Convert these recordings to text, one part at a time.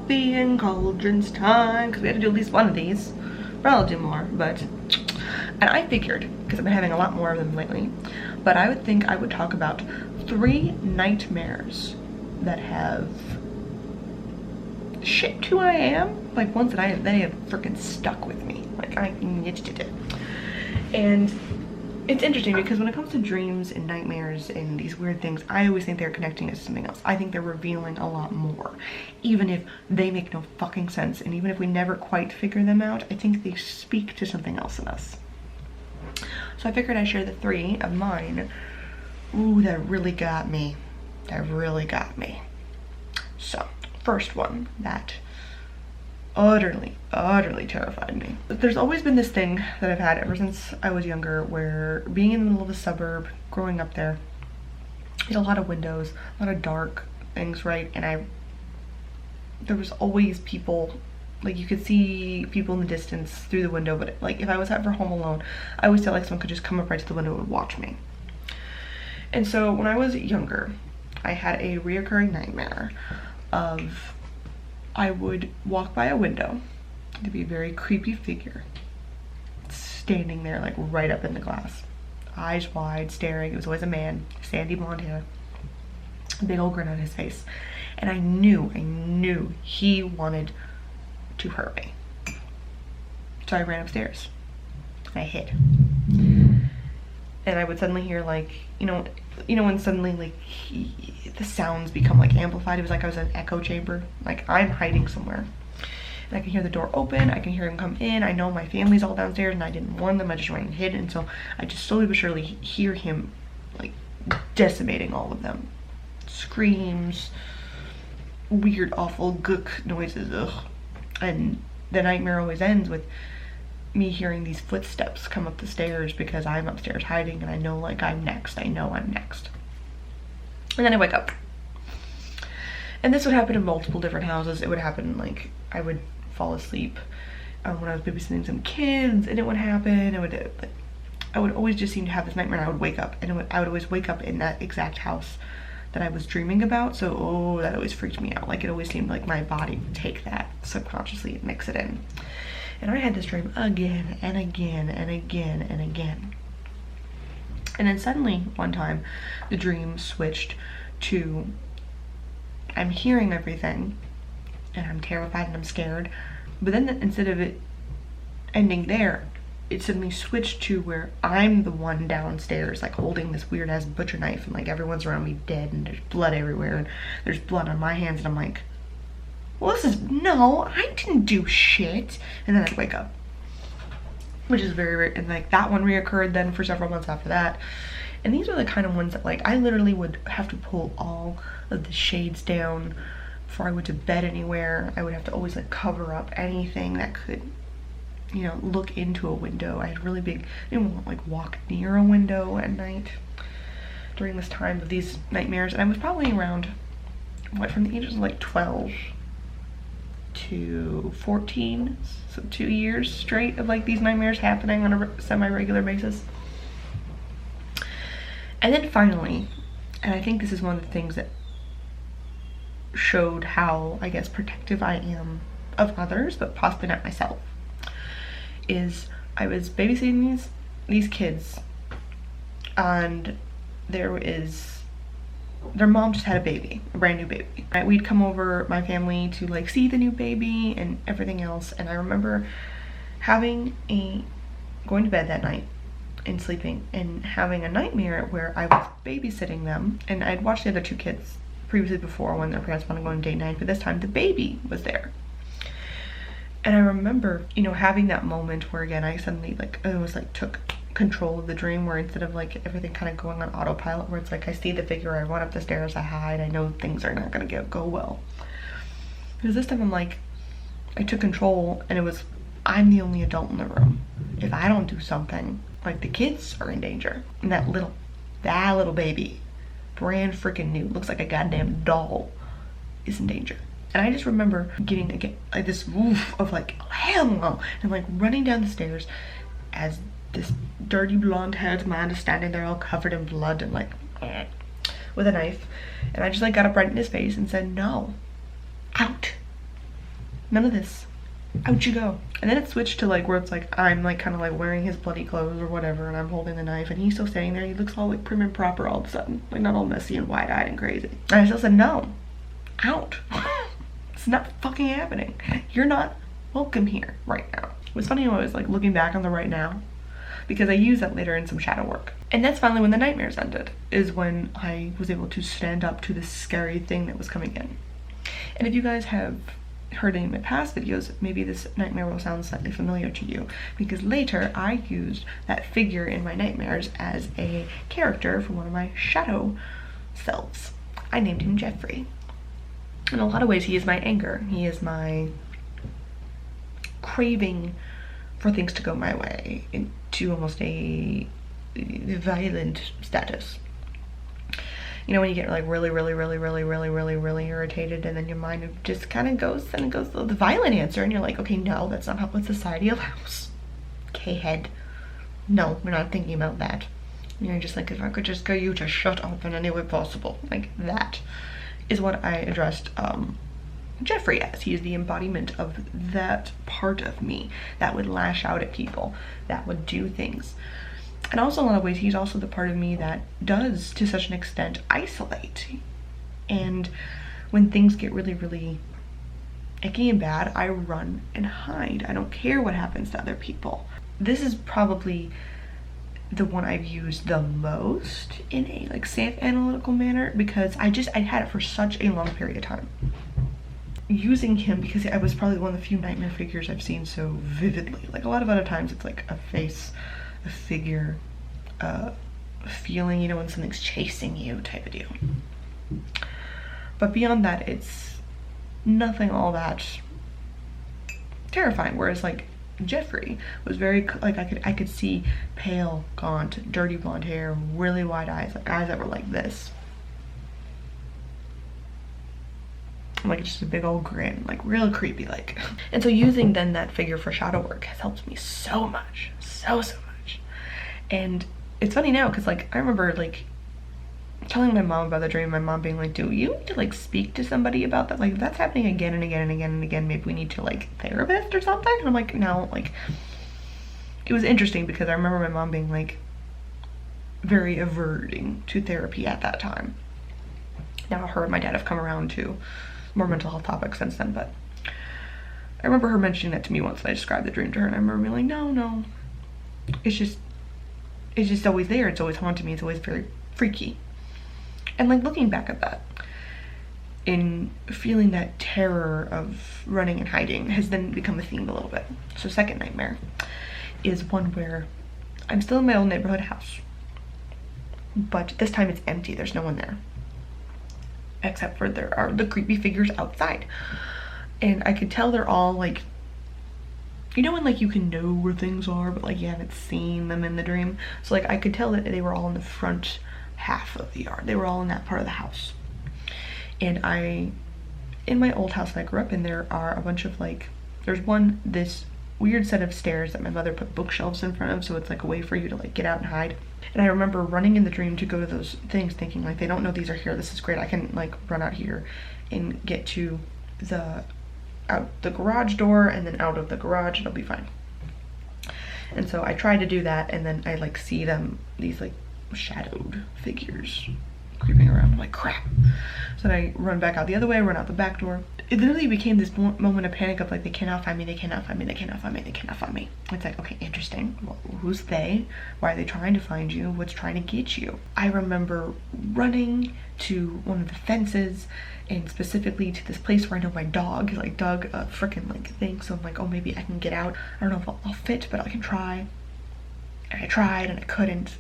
coffee and cauldrons time, because we had to do at least one of these. But I'll do more, but, and I figured, because I've been having a lot more of them lately, but I would think I would talk about 3 nightmares that have shaped who I am, like ones that they have freaking stuck with me. Like and it's interesting because when it comes to dreams and nightmares and these weird things, I always think they're connecting us to something else. I think they're revealing a lot more, even if they make no fucking sense, and even if we never quite figure them out, I think they speak to something else in us. So I figured I'd share the 3 of mine. Ooh, that really got me. That really got me. So, first one that utterly terrified me. There's always been this thing that I've had ever since I was younger, where being in the middle of a suburb, growing up there, there's a lot of windows, a lot of dark things, right? And there was always people, like you could see people in the distance through the window, but like if I was ever home alone, I always felt like someone could just come up right to the window and would watch me. And so when I was younger, I had a reoccurring nightmare of I would walk by a window. There'd be a very creepy figure standing there, like right up in the glass, eyes wide, staring. It was always a man, sandy blonde hair, a big old grin on his face, and I knew he wanted to hurt me. So I ran upstairs. I hid, and I would suddenly hear, like, you know when suddenly like the sounds become like amplified. It was like I was in an echo chamber, like I'm hiding somewhere, and I can hear the door open, I can hear him come in. I know my family's all downstairs and I didn't warn them, I just ran and hid, and so I just slowly but surely hear him like decimating all of them. Screams, weird awful gook noises, ugh. And the nightmare always ends with me hearing these footsteps come up the stairs because I'm upstairs hiding, and I know like I'm next. I know I'm next. And then I wake up. And this would happen in multiple different houses. It would happen like I would fall asleep when I was babysitting some kids, and it would happen. I would always just seem to have this nightmare, and I would wake up, and I would always wake up in that exact house that I was dreaming about. So, oh, that always freaked me out. Like it always seemed like my body would take that subconsciously and mix it in. And I had this dream again and again and again and again. And then suddenly, one time, the dream switched to I'm hearing everything, and I'm terrified and I'm scared. But then instead of it ending there, it suddenly switched to where I'm the one downstairs, like holding this weird ass butcher knife, and like everyone's around me dead, and there's blood everywhere, and there's blood on my hands, and I'm like, well, no, I didn't do shit. And then I'd wake up, which is very rare. And like that one reoccurred then for several months after that. And these are the kind of ones that like I literally would have to pull all of the shades down before I went to bed anywhere. I would have to always like cover up anything that could, you know, look into a window. I had really big, I didn't want to like walk near a window at night during this time of these nightmares. And I was probably around, what, from the ages of like 12 to 14, so 2 years straight of like these nightmares happening on a semi-regular basis. And then finally, and I think this is one of the things that showed how, I guess, protective I am of others, but possibly not myself, is I was babysitting these kids, and their mom just had a baby, a brand new baby. We'd come over, my family, to like see the new baby and everything else. And I remember going to bed that night and sleeping and having a nightmare where I was babysitting them. And I'd watched the other 2 kids previously before when their parents wanted to go on date night, but this time the baby was there. And I remember, you know, having that moment where again, I suddenly like, it was like took control of the dream, where instead of like everything kind of going on autopilot, where it's like I see the figure, I run up the stairs, I hide, I know things are not gonna go well. Because this time I'm like, I took control, and it was, I'm the only adult in the room. If I don't do something, like the kids are in danger, and that little baby, brand freaking new, looks like a goddamn doll, is in danger. And I just remember getting like this woof of like, hell no, and like running down the stairs as this dirty blonde haired man is standing there all covered in blood and like with a knife. And I just like got up right in his face and said, no, out. none of this. Out you go. And then it switched to like where it's like I'm like kind of like wearing his bloody clothes or whatever, and I'm holding the knife, and he's still standing there. He looks all like prim and proper all of a sudden, like not all messy and wide-eyed and crazy. And I still said, no, out. It's not fucking happening. You're not welcome here right now. It was funny when I was like looking back on the right now, because I used that later in some shadow work. And that's finally when the nightmares ended, is when I was able to stand up to this scary thing that was coming in. And if you guys have heard any of my past videos, maybe this nightmare will sound slightly familiar to you, because later I used that figure in my nightmares as a character from one of my shadow selves. I named him Jeffrey. In a lot of ways, he is my anger. He is my craving for things to go my way into almost a violent status. You know, when you get like really irritated, and then your mind just kind of goes and it goes the violent answer, and you're like, okay, no, that's not what society allows. Okay, head. No, we're not thinking about that. And you're just like, if I could just get you to shut up in any way possible. Like, that is what I addressed Jeffrey as. He is the embodiment of that part of me that would lash out at people, that would do things. And also, in a lot of ways, he's also the part of me that does, to such an extent, isolate. And when things get really icky and bad, I run and hide. I don't care what happens to other people. This is probably the one I've used the most in a like safe analytical manner, because I had it for such a long period of time. Using him because I was probably one of the few nightmare figures I've seen so vividly. Like a lot of other times it's like a face, a figure, a feeling, you know, when something's chasing you type of deal. But beyond that, it's nothing all that terrifying. Whereas like Jeffrey was very like I could see pale, gaunt, dirty blonde hair, really wide eyes, like eyes that were like this. Like just a big old grin, like real creepy like. And so using then that figure for shadow work has helped me so much, so much. And it's funny now because like I remember like telling my mom about the dream, my mom being like, do you need to like speak to somebody about that? Like that's happening again and again and again and again. Maybe we need to like therapist or something. And I'm like, no, like it was interesting because I remember my mom being like very averting to therapy at that time. Now her and my dad have come around to more mental health topics since then, but I remember her mentioning that to me once and I described the dream to her, and I remember being like, no, it's just always there. It's always haunting me. It's always very freaky. And like looking back at that, in feeling that terror of running and hiding has then become a theme a little bit. So second nightmare is one where I'm still in my old neighborhood house, but this time it's empty. There's no one there, except for there are the creepy figures outside. And I could tell they're all like, you know when like you can know where things are, but like you haven't seen them in the dream. So like I could tell that they were all in the front half of the yard. They were all in that part of the house. And in my old house that I grew up in, there are a bunch of like, there's this weird set of stairs that my mother put bookshelves in front of, so it's like a way for you to like get out and hide. And I remember running in the dream to go to those things thinking like, they don't know these are here, this is great, I can like run out here and get to the garage door and then out of the garage, it'll be fine. And so I tried to do that, and then I like see these like shadowed figures creeping around. I'm like, crap. So then I run back out the other way, run out the back door. It literally became this moment of panic of like, they cannot find me, they cannot find me, they cannot find me, they cannot find me. It's like, okay, interesting. Well, who's they? Why are they trying to find you? What's trying to get you? I remember running to one of the fences, and specifically to this place where I know my dog like dug a freaking like thing. So I'm like, oh, maybe I can get out. I don't know if I'll fit, but I can try. And I tried and I couldn't.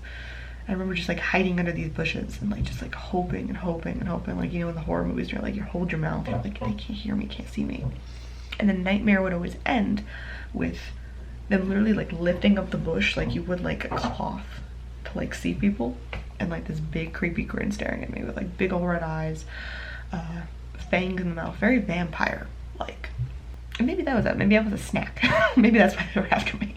I remember just like hiding under these bushes and like just like hoping and hoping and hoping, like, you know, in the horror movies you're like, you hold your mouth, you're like, they can't hear me, can't see me. And the nightmare would always end with them literally like lifting up the bush like you would like a cloth to like see people, and like this big creepy grin staring at me with like big old red eyes, fangs in the mouth, very vampire like. And maybe that was it. Maybe I was a snack. Maybe that's why they were after me.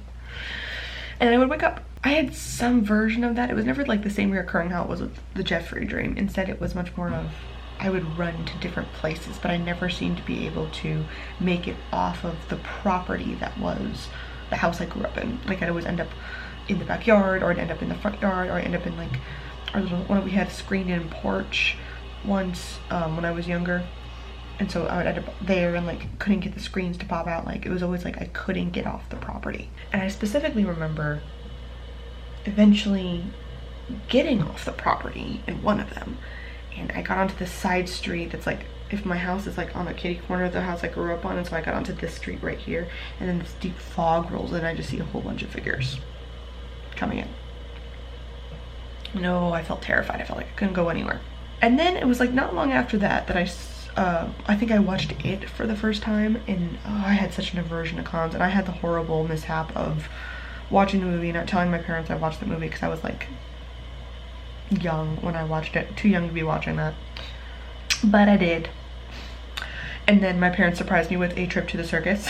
And I would wake up. I had some version of that. It was never like the same reoccurring how it was with the Jeffrey dream. Instead, it was much more of I would run to different places, but I never seemed to be able to make it off of the property that was the house I grew up in. Like I'd always end up in the backyard, or I'd end up in the front yard, or I'd end up in like our little one. We had a screened-in porch once when I was younger, and so I would end up there and like couldn't get the screens to pop out. Like it was always like I couldn't get off the property. And I specifically remember eventually getting off the property in one of them, and I got onto this side street that's like, if my house is like on the kitty corner of the house I grew up on, and so I got onto this street right here, and then this deep fog rolls in and I just see a whole bunch of figures coming in. No, I felt terrified. I felt like I couldn't go anywhere. And then it was like not long after that that I think I watched it for the first time, and I had such an aversion to clowns, and I had the horrible mishap of watching the movie and not telling my parents I watched the movie because I was like young when I watched it, too young to be watching that, but I did. And then my parents surprised me with a trip to the circus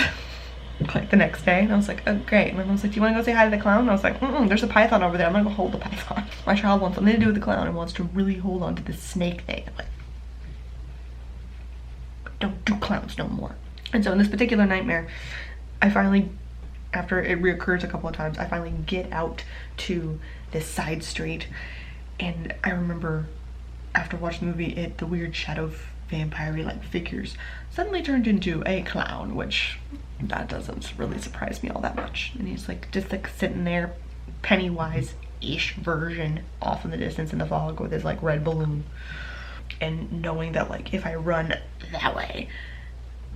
like the next day, and I was like, oh great. My mom's like, do you want to go say hi to the clown? And I was like, there's a python over there, I'm gonna go hold the python. My child wants something to do with the clown and wants to really hold on to this snake thing. I'm like, don't do clowns no more. And so in this particular nightmare, I finally, after it reoccurs a couple of times, I finally get out to this side street. And I remember after watching the movie, the weird shadow vampire like figures suddenly turned into a clown, which that doesn't really surprise me all that much. And he's like just like sitting there, Pennywise-ish version off in the distance in the fog with his like red balloon. And knowing that like if I run that way,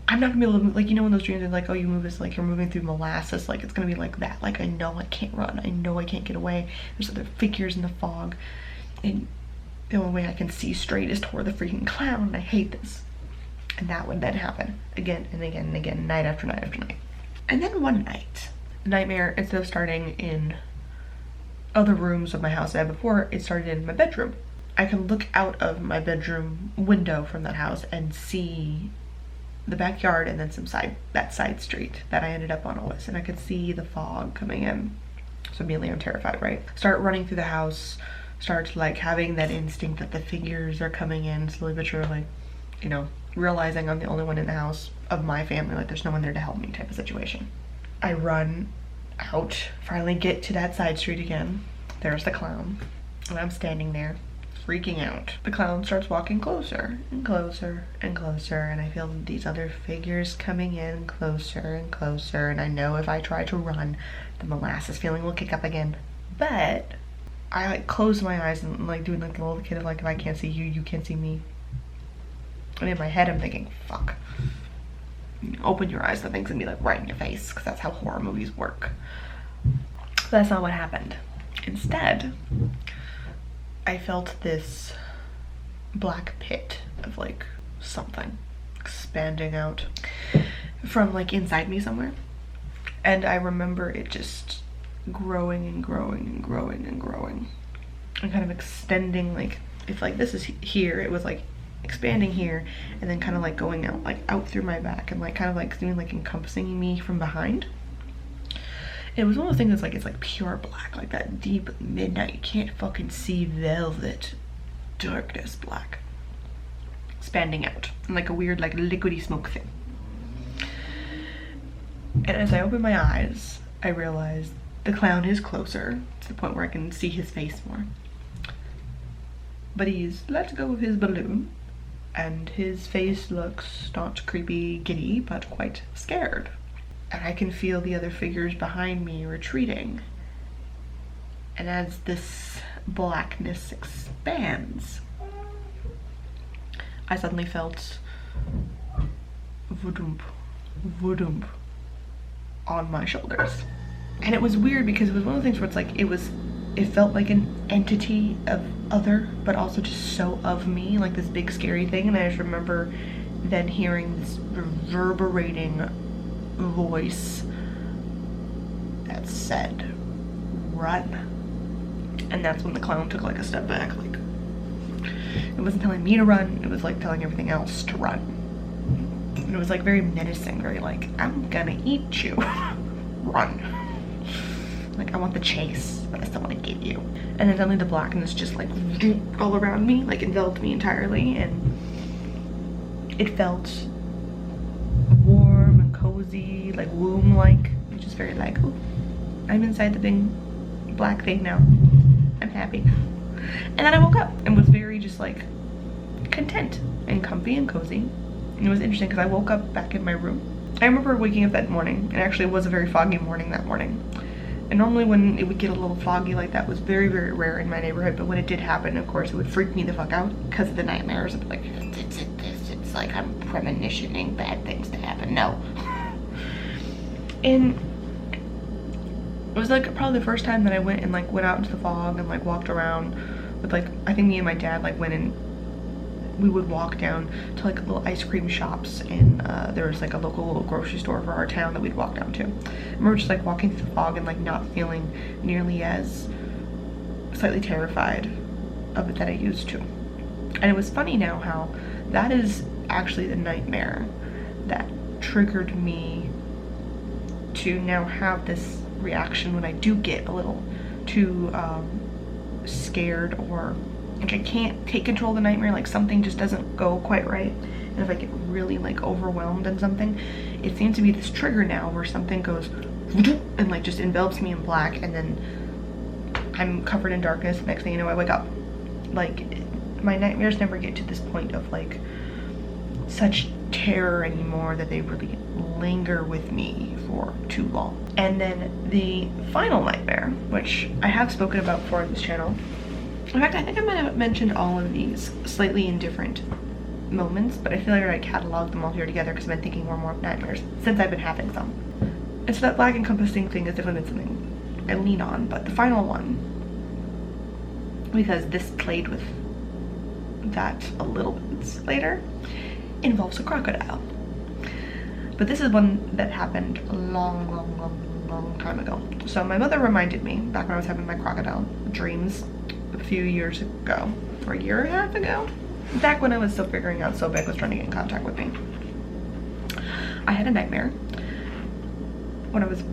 I'm not gonna be able to move. Like, you know when those dreams are like, oh, you move as like you're moving through molasses, like it's gonna be like that. Like I know I can't run, I know I can't get away. There's other figures in the fog, and the only way I can see straight is toward the freaking clown, and I hate this. And that would then happen again and again and again, night after night after night. And then one night, the nightmare, instead of starting in other rooms of my house I had before, it started in my bedroom. I can look out of my bedroom window from that house and see the backyard and then that side street that I ended up on always, and I could see the fog coming in. So immediately I'm terrified, right? Start running through the house, start like having that instinct that the figures are coming in slowly but surely, you know, realizing I'm the only one in the house of my family, like there's no one there to help me type of situation. I run out, finally get to that side street again. There's the clown, and I'm standing there freaking out. The clown starts walking closer and closer and closer, and I feel these other figures coming in closer and closer, and I know if I try to run, the molasses feeling will kick up again. But I like close my eyes and like doing like the little kid of like, if I can't see you, you can't see me. And in my head I'm thinking, fuck. Open your eyes, the thing's gonna be like right in your face, because that's how horror movies work. But that's not what happened. Instead, I felt this black pit of like something expanding out from like inside me somewhere. And I remember it just growing and growing and growing and growing and kind of extending, like if like this is here, it was like expanding here and then kind of like going out, like out through my back and like kind of like doing like encompassing me from behind. It was one of those things that's like, it's like pure black, like that deep midnight, you can't fucking see velvet darkness black expanding out and like a weird like liquidy smoke thing. And as I open my eyes, I realize the clown is closer to the point where I can see his face more, but he's let go of his balloon and his face looks not creepy giddy but quite scared. And I can feel the other figures behind me retreating. And as this blackness expands, I suddenly felt voodump, voodump on my shoulders. And it was weird because it was one of the things where it's like, it felt like an entity of other, but also just so of me, like this big scary thing. And I just remember then hearing this reverberating voice that said, run. And that's when the clown took like a step back. Like, it wasn't telling me to run, it was like telling everything else to run. And it was like very menacing, very like, I'm gonna eat you. Run. Like, I want the chase, but I still want to get you. And then suddenly the blackness just like all around me, like enveloped me entirely, and it felt warm and cozy, like womb-like, which is very like, ooh, I'm inside the big black thing now. I'm happy. And then I woke up and was very just like content and comfy and cozy. And it was interesting because I woke up back in my room. I remember waking up that morning, and actually it was a very foggy morning that morning. And normally when it would get a little foggy like that was very, very rare in my neighborhood, but when it did happen, of course, it would freak me the fuck out because of the nightmares. I'd be like, it's like I'm premonitioning bad things to happen. No. And it was like probably the first time that I went out into the fog and like walked around with like, I think me and my dad like went and we would walk down to like little ice cream shops, and there was like a local grocery store for our town that we'd walk down to. I remember just like walking through the fog and like not feeling nearly as slightly terrified of it that I used to. And it was funny now how that is actually the nightmare that triggered me to now have this reaction when I do get a little too scared, or like I can't take control of the nightmare, like something just doesn't go quite right. And if I get really like overwhelmed in something, it seems to be this trigger now where something goes and like just envelops me in black, and then I'm covered in darkness. The next thing you know, I wake up. Like my nightmares never get to this point of like such terror anymore that they really linger with me for too long. And then the final nightmare, which I have spoken about before on this channel. In fact, I think I might have mentioned all of these slightly in different moments, but I feel like I cataloged them all here together because I've been thinking more and more of nightmares since I've been having some. And so that black encompassing thing has definitely been something I lean on, but the final one, because this played with that a little bit later, involves a crocodile. But this is one that happened a long time ago. So my mother reminded me back when I was having my crocodile dreams a few years ago, or a year and a half ago, back when I was still figuring out Sobek was trying to get in contact with me. I had a nightmare when I was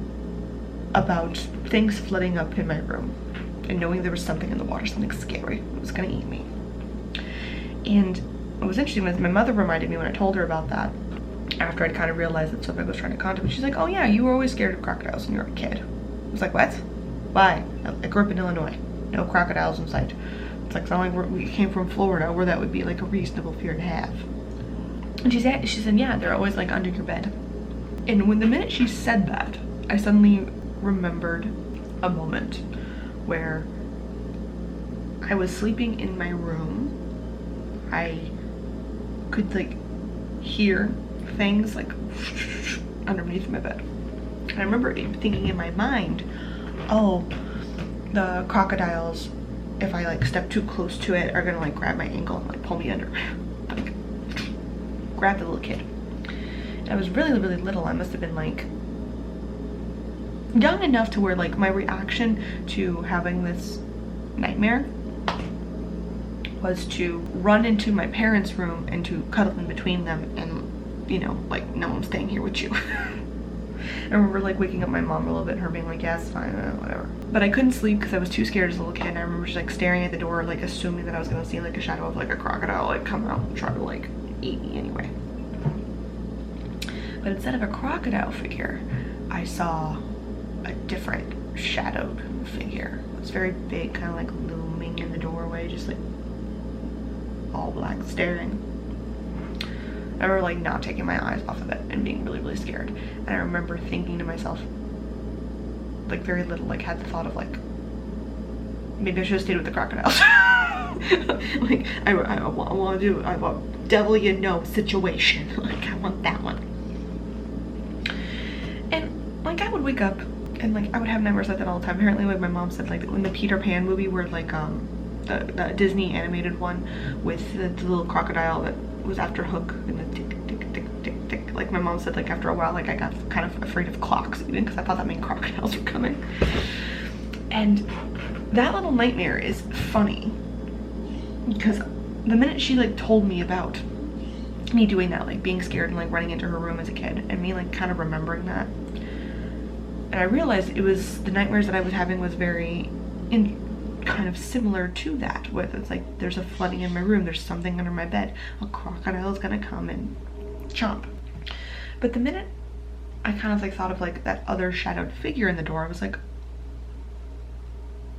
about things flooding up in my room and knowing there was something in the water, something scary that was gonna eat me. And what was interesting was my mother reminded me when I told her about that, after I'd kind of realized that Sobek was trying to contact me. She's like, oh yeah, you were always scared of crocodiles when you were a kid. I was like, what? Why? I grew up in Illinois. No crocodiles in sight. It's like, it's not like we came from Florida where that would be like a reasonable fear to have. And she said, yeah, they're always like under your bed. And when the minute she said that, I suddenly remembered a moment where I was sleeping in my room. I could like hear things like underneath my bed. And I remember thinking in my mind, oh, the crocodiles, if I like step too close to it, are gonna like grab my ankle and like pull me under. Like grab the little kid. And I was really, really little. I must have been like young enough to where like my reaction to having this nightmare was to run into my parents' room and to cuddle in between them and, you know, like, no, I'm staying here with you. I remember like waking up my mom a little bit and her being like, yeah, it's fine, whatever. But I couldn't sleep because I was too scared as a little kid, and I remember just like staring at the door, like assuming that I was gonna see like a shadow of like a crocodile like come out and try to like eat me anyway. But instead of a crocodile figure, I saw a different shadowed figure. It was very big, kind of like looming in the doorway, just like all black, staring. I remember like not taking my eyes off of it and being really, really scared. And I remember thinking to myself, like very little, like had the thought of like, maybe I should have stayed with the crocodiles. Like I want to do, I want devil you know situation. Like I want that one. And like I would wake up and like I would have nightmares like that all the time. Apparently, like my mom said, like in the Peter Pan movie where like the Disney animated one with the little crocodile that was after Hook and the tick tick tick tick tick. Like my mom said, like after a while, like I got kind of afraid of clocks even because I thought that meant crocodiles were coming. And that little nightmare is funny because the minute she like told me about me doing that, like being scared and like running into her room as a kid, and me like kind of remembering that, and I realized it was the nightmares that I was having was very kind of similar to that, where it's like there's a flooding in my room, there's something under my bed, a crocodile is gonna come and chomp. But the minute I kind of like thought of like that other shadowed figure in the door, I was like,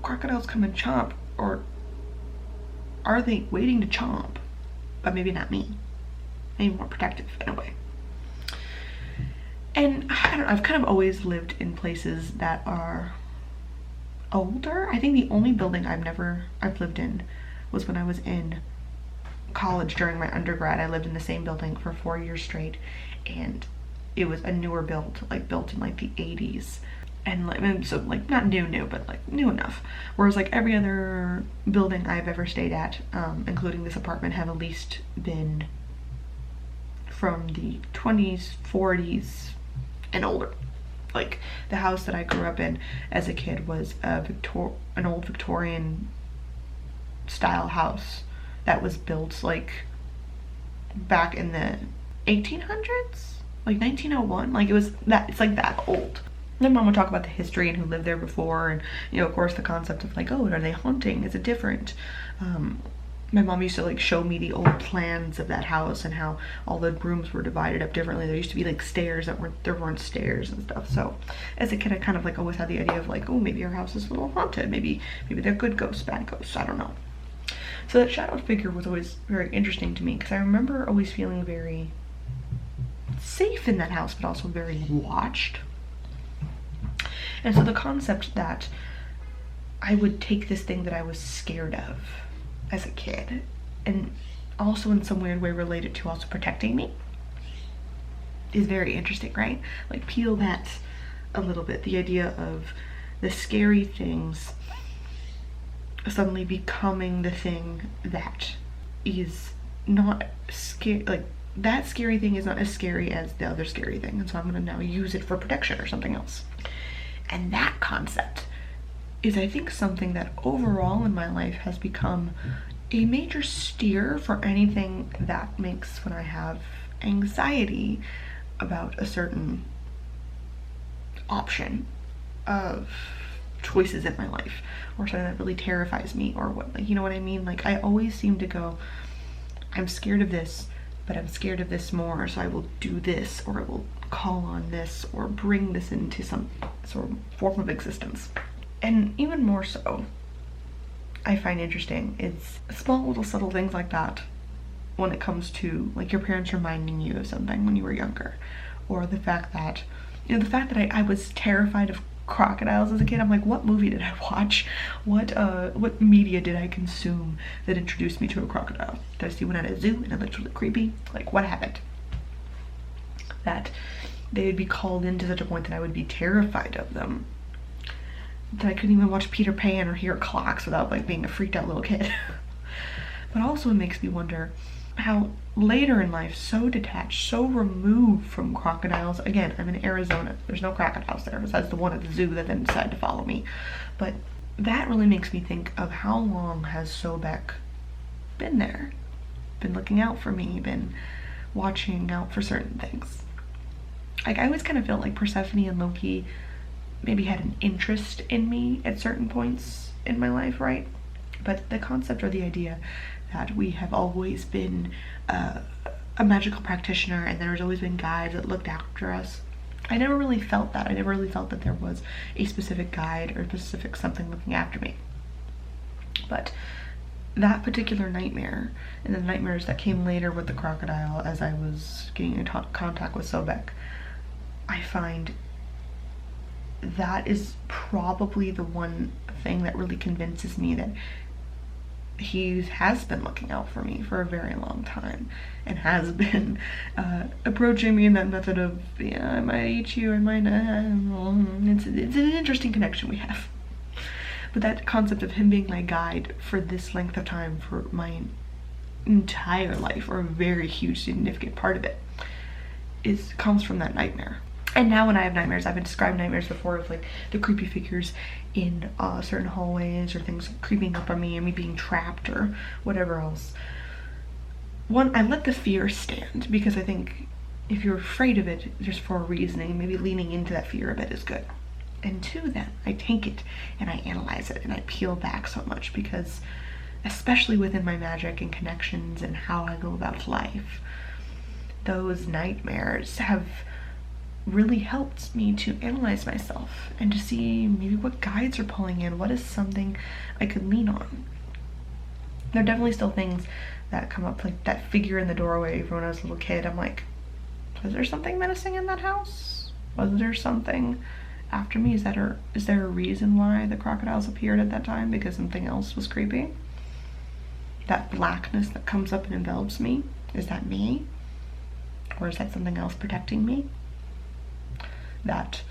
crocodiles come and chomp, or are they waiting to chomp? But maybe not me. Maybe more protective in a way. And I don't know, I've kind of always lived in places that are older. I think the only building I've lived in was when I was in college during my undergrad. I lived in the same building for 4 years straight, and it was a newer build, like built in like the 80s. And like, so like not new, but like new enough. Whereas like every other building I've ever stayed at, including this apartment, have at least been from the 20s, 40s, and older. Like the house that I grew up in as a kid was an old Victorian style house that was built like back in the 1800s, like 1901. Like it's like that old. Then mom would talk about the history and who lived there before, and you know, of course, the concept of like, oh, are they haunting? Is it different? My mom used to like show me the old plans of that house and how all the rooms were divided up differently. There used to be like stairs there weren't stairs and stuff. So as a kid, I kind of like always had the idea of like, oh, maybe our house is a little haunted. Maybe they're good ghosts, bad ghosts. I don't know. So that shadowed figure was always very interesting to me, because I remember always feeling very safe in that house, but also very watched. And so the concept that I would take this thing that I was scared of as a kid and also in some weird way relate it to also protecting me is very interesting, right? Like peel that a little bit. The idea of the scary things suddenly becoming the thing that is not scary. Like that scary thing is not as scary as the other scary thing, and so I'm gonna now use it for protection or something else. And that concept is, I think, something that overall in my life has become a major steer for anything that makes when I have anxiety about a certain option of choices in my life, or something that really terrifies me, or what, like, you know what I mean? Like I always seem to go, I'm scared of this, but I'm scared of this more, so I will do this, or I will call on this, or bring this into some sort of form of existence. And even more so, I find interesting is small little subtle things like that when it comes to like your parents reminding you of something when you were younger, or the fact that, you know, the fact that I was terrified of crocodiles as a kid. I'm like, what movie did I watch? What media did I consume that introduced me to a crocodile? Did I see one at a zoo and it looked really creepy? Like, what happened? That they would be called in to such a point that I would be terrified of them, that I couldn't even watch Peter Pan or hear clocks without like being a freaked out little kid. But also it makes me wonder how later in life, so detached, so removed from crocodiles. Again, I'm in Arizona. There's no crocodiles there besides the one at the zoo that then decided to follow me. But that really makes me think of how long has Sobek been there, been looking out for me, been watching out for certain things. Like I always kind of felt like Persephone and Loki maybe had an interest in me at certain points in my life, right? But the concept or the idea that we have always been a magical practitioner and there's always been guides that looked after us, I never really felt that. I never really felt that there was a specific guide or specific something looking after me. But that particular nightmare, and the nightmares that came later with the crocodile as I was getting in contact with Sobek, I find that is probably the one thing that really convinces me that he has been looking out for me for a very long time, and has been approaching me in that method of, yeah, I might eat you, I might not. It's an interesting connection we have. But that concept of him being my guide for this length of time, for my entire life, or a very huge significant part of it, comes from that nightmare. And now when I have nightmares, I've been described nightmares before of like the creepy figures in certain hallways, or things creeping up on me, and me being trapped, or whatever else. One, I let the fear stand, because I think if you're afraid of it, just for a reasoning, maybe leaning into that fear a bit is good. And two, then I take it and I analyze it and I peel back so much, because especially within my magic and connections and how I go about life, those nightmares have really helped me to analyze myself and to see maybe what guides are pulling in, what is something I could lean on. There are definitely still things that come up, like that figure in the doorway from when I was a little kid. I'm like, was there something menacing in that house? Was there something after me? Is there a reason why the crocodiles appeared at that time? Because something else was creepy? That blackness that comes up and envelops me, is that me? Or is that something else protecting me? That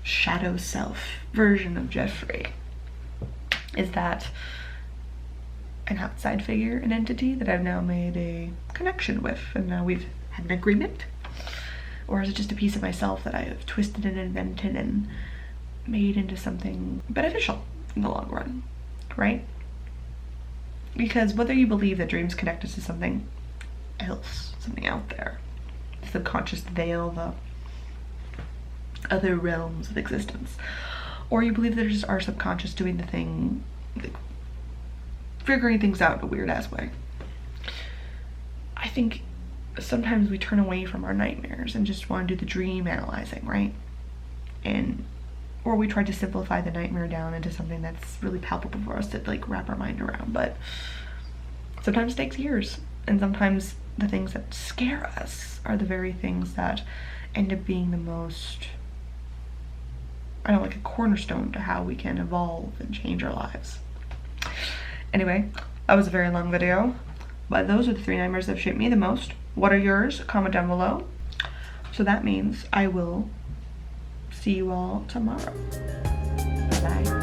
shadow self version of Jeffrey, is that an outside figure, an entity that I've now made a connection with and now we've had an agreement? Or is it just a piece of myself that I have twisted and invented and made into something beneficial in the long run, right? Because whether you believe that dreams connect us to something else, something out there, the subconscious veil, the other realms of existence, or you believe that it's just our subconscious doing the thing, like, figuring things out in a weird ass way, I think sometimes we turn away from our nightmares and just want to do the dream analyzing, right? Or we try to simplify the nightmare down into something that's really palpable for us to like wrap our mind around. But sometimes it takes years, and sometimes the things that scare us are the very things that end up being the most, I don't know, like a cornerstone to how we can evolve and change our lives. Anyway, that was a very long video, but those are the 3 nightmares that have shaped me the most. What are yours? Comment down below. So that means I will see you all tomorrow. Bye.